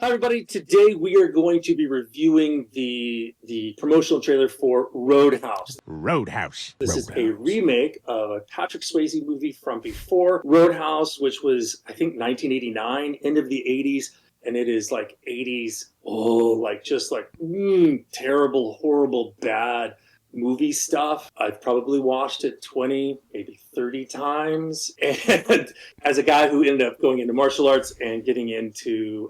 Hi everybody, today we are going to be reviewing the promotional trailer for Roadhouse. This is a remake of a Patrick Swayze movie from before Roadhouse, which was, I think, 1989, end of the 80s. And it is like 80s, terrible, horrible, bad movie stuff. I've probably watched it 20, maybe 30 times. And as a guy who ended up going into martial arts and getting into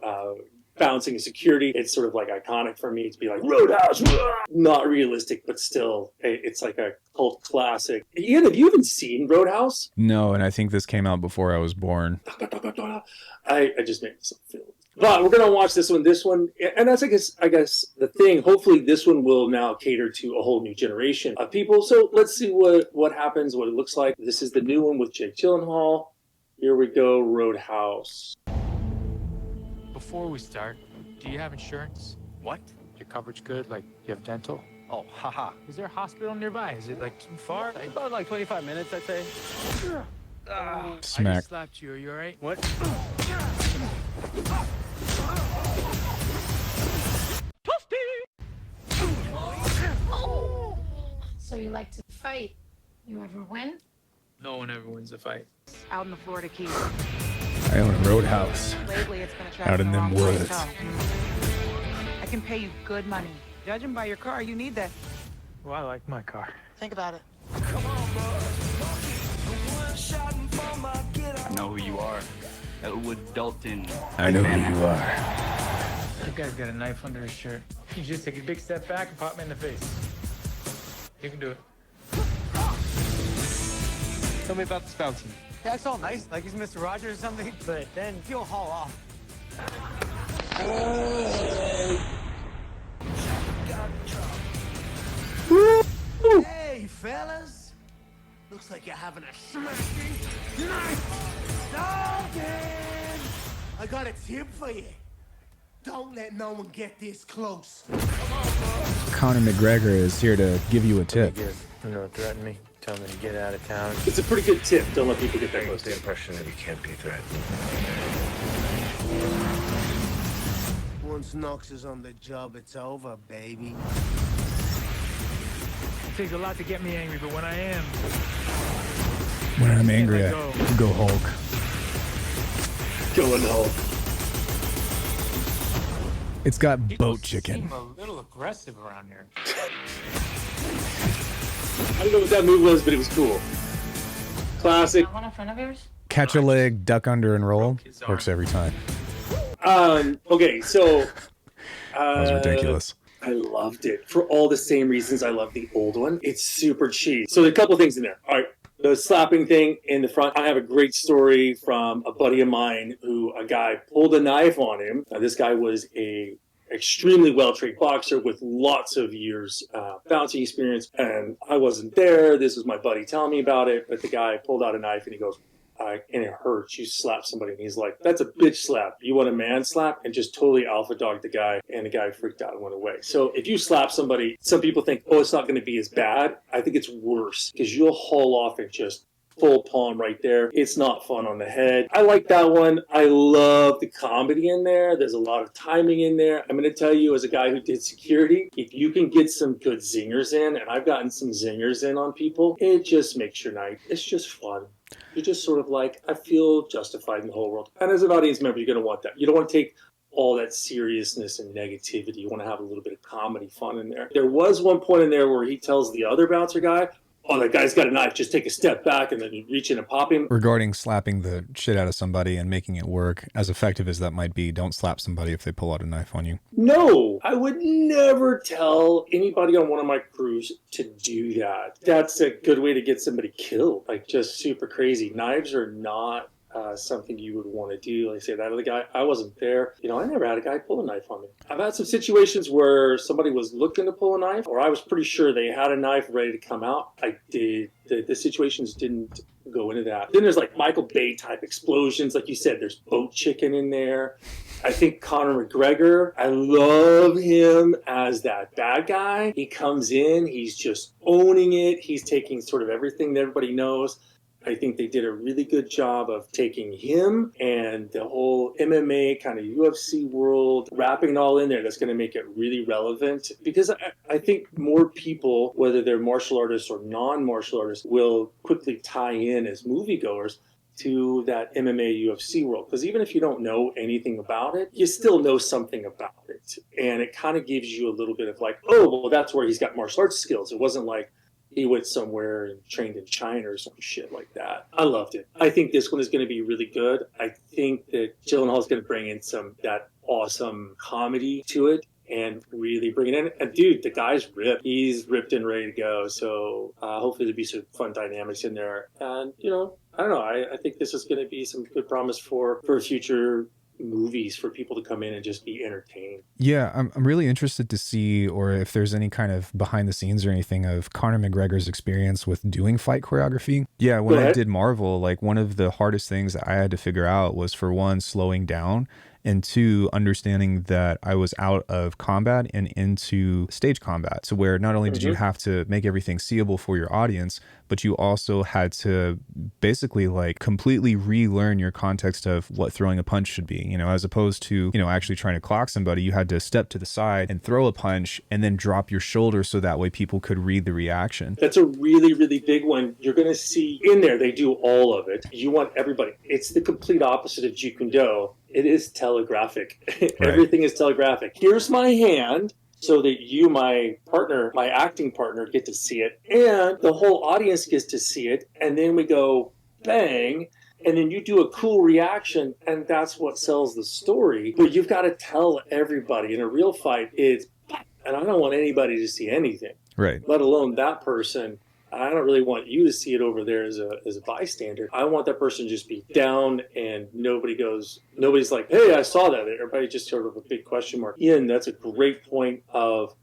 balancing security, it's sort of like iconic for me to be like, Roadhouse, not realistic, but still, it's like a cult classic. Ian, have you even seen Roadhouse? No, and I think this came out before I was born. I just made myself feel it. But we're gonna watch this one, and that's I guess the thing. Hopefully, this one will now cater to a whole new generation of people. So let's see what happens, what it looks like. This is the new one with Jake Gyllenhaal. Here we go, Roadhouse. Before we start, do you have insurance? What? Your coverage good? Like, you have dental? Oh, haha. Is there a hospital nearby? Is it, like, too far? About like 25 minutes, I'd say. I Smack. just slapped you. Are you all right? What? So you like to fight? You ever win? No one ever wins a fight. Out in the Florida Keys. I own a roadhouse Lately, it's been a out in them woods. I can pay you good money. Judging by your car, you need that. Well, I like my car. Think about it. I know who you are. Elwood Dalton. I know who you are. That guy's got a knife under his shirt. You just take a big step back and pop me in the face. You can do it. Tell me about this fountain. Yeah, it's all nice, like he's Mr. Rogers or something, but then he'll haul off. Hey, fellas. Looks like you're having a smashing night. Dalton! I got a tip for you. Don't let no one get this close. Conor McGregor is here to give you a tip. Threaten me. Tell me to get out of town. It's a pretty good tip. Don't let people get that close to The you. impression that you can't be threatened. Once Knox is on the job, it's over, baby. It takes a lot to get me angry, but when I am... When I'm angry, I go Hulk. Going home. It's got People boat chicken. seem a little aggressive around here. I don't know what that move was, but it was cool. Classic. One in front of yours? Catch a leg, duck under, and roll. Works every time. Okay, so That was ridiculous. I loved it for all the same reasons I love the old one. It's super cheap. So there are a couple things in there. All right, the slapping thing in the front. I have a great story from a buddy of mine who a guy pulled a knife on him. This guy was a extremely well-trained boxer with lots of years bouncing experience, and I wasn't there. This was my buddy telling me about it, but the guy pulled out a knife and he goes, and it hurts. You slap somebody. And he's like, that's a bitch slap. You want a man slap? And just totally alpha dogged the guy. And the guy freaked out and went away. So if you slap somebody, some people think, oh, it's not going to be as bad. I think it's worse because you'll haul off and just full palm right there. It's not fun on the head. I like that one. I love the comedy in there. There's a lot of timing in there. I'm going to tell you, as a guy who did security, if you can get some good zingers in, and I've gotten some zingers in on people, it just makes your night. It's just fun. You're just sort of like, I feel justified in the whole world. And as an audience member, you're going to want that. You don't want to take all that seriousness and negativity. You want to have a little bit of comedy fun in there. There was one point in there where he tells the other bouncer guy, oh, that guy's got a knife, just take a step back and then you reach in and pop him. Regarding slapping the shit out of somebody and making it work, as effective as that might be, don't slap somebody if they pull out a knife on you. No, I would never tell anybody on one of my crews to do that. That's a good way to get somebody killed. Like, just super crazy. Knives are not something you would want to do. Like I say, that other guy, I wasn't there. You know, I never had a guy pull a knife on me. I've had some situations where somebody was looking to pull a knife, or I was pretty sure they had a knife ready to come out. I did. The situations didn't go into that. Then there's like Michael Bay type explosions. Like you said, there's boat chicken in there. I think Conor McGregor, I love him as that bad guy. He comes in, he's just owning it. He's taking sort of everything that everybody knows. I think they did a really good job of taking him and the whole MMA kind of UFC world, wrapping it all in there. That's going to make it really relevant, because I think more people, whether they're martial artists or non-martial artists, will quickly tie in as moviegoers to that MMA UFC world. Because even if you don't know anything about it, you still know something about it. And it kind of gives you a little bit of like, oh, well, that's where he's got martial arts skills. It wasn't like he went somewhere and trained in China or some shit like that. I loved it. I think this one is going to be really good. I think that Gyllenhaal is going to bring in that awesome comedy to it and really bring it in. And dude, the guy's ripped. He's ripped and ready to go. So hopefully there'll be some fun dynamics in there. And, I don't know. I think this is going to be some good promise for future movies for people to come in and just be entertained. Yeah, I'm really interested to see, or if there's any kind of behind the scenes or anything of Conor McGregor's experience with doing fight choreography. Yeah, when I did Marvel, like one of the hardest things that I had to figure out was, for one, slowing down, and two, understanding that I was out of combat and into stage combat. So where not only did you have to make everything seeable for your audience, but you also had to basically like completely relearn your context of what throwing a punch should be, as opposed to, actually trying to clock somebody. You had to step to the side and throw a punch and then drop your shoulder so that way people could read the reaction. That's a really, really big one. You're going to see in there, they do all of it. You want everybody. It's the complete opposite of Jeet Kune Do. It is telegraphic. Right. Everything is telegraphic. Here's my hand, so that you, my partner, my acting partner, get to see it, and the whole audience gets to see it, and then we go bang, and then you do a cool reaction, and that's what sells the story. But you've got to tell everybody. In a real fight, it's, and I don't want anybody to see anything, right? Let alone that person. I don't really want you to see it over there as a bystander. I want that person to just be down, and nobody's like, hey, I saw that. Everybody just sort of a big question mark. Ian, that's a great point of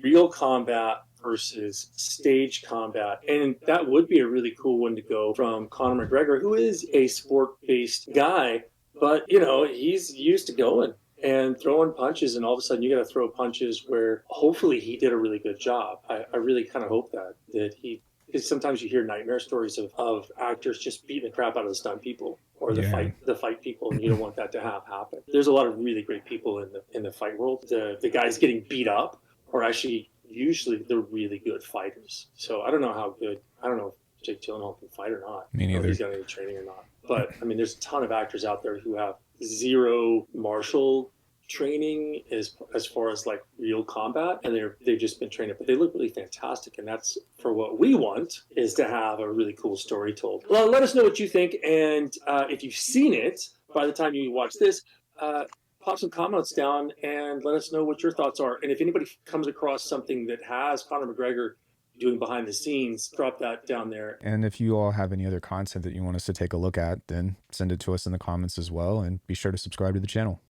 real combat versus stage combat. And that would be a really cool one to go from Conor McGregor, who is a sport-based guy, but, he's used to going and throwing punches, and all of a sudden you got to throw punches where hopefully he did a really good job. I really kind of hope that he, because sometimes you hear nightmare stories of actors just beating the crap out of the stunt people or the fight people, and you don't want that to happen. There's a lot of really great people in the fight world. The guys getting beat up are actually usually the really good fighters. So I don't know if Jake Gyllenhaal can fight or not. Me neither. If he's got any training or not. But I mean, there's a ton of actors out there who have zero martial training as far as like real combat, and they've just been trained, but they look really fantastic. And that's for what we want, is to have a really cool story told. Well, let us know what you think, and if you've seen it by the time you watch this, pop some comments down and let us know what your thoughts are. And if anybody comes across something that has Conor McGregor doing behind the scenes, drop that down there. And if you all have any other content that you want us to take a look at, then send it to us in the comments as well, and be sure to subscribe to the channel.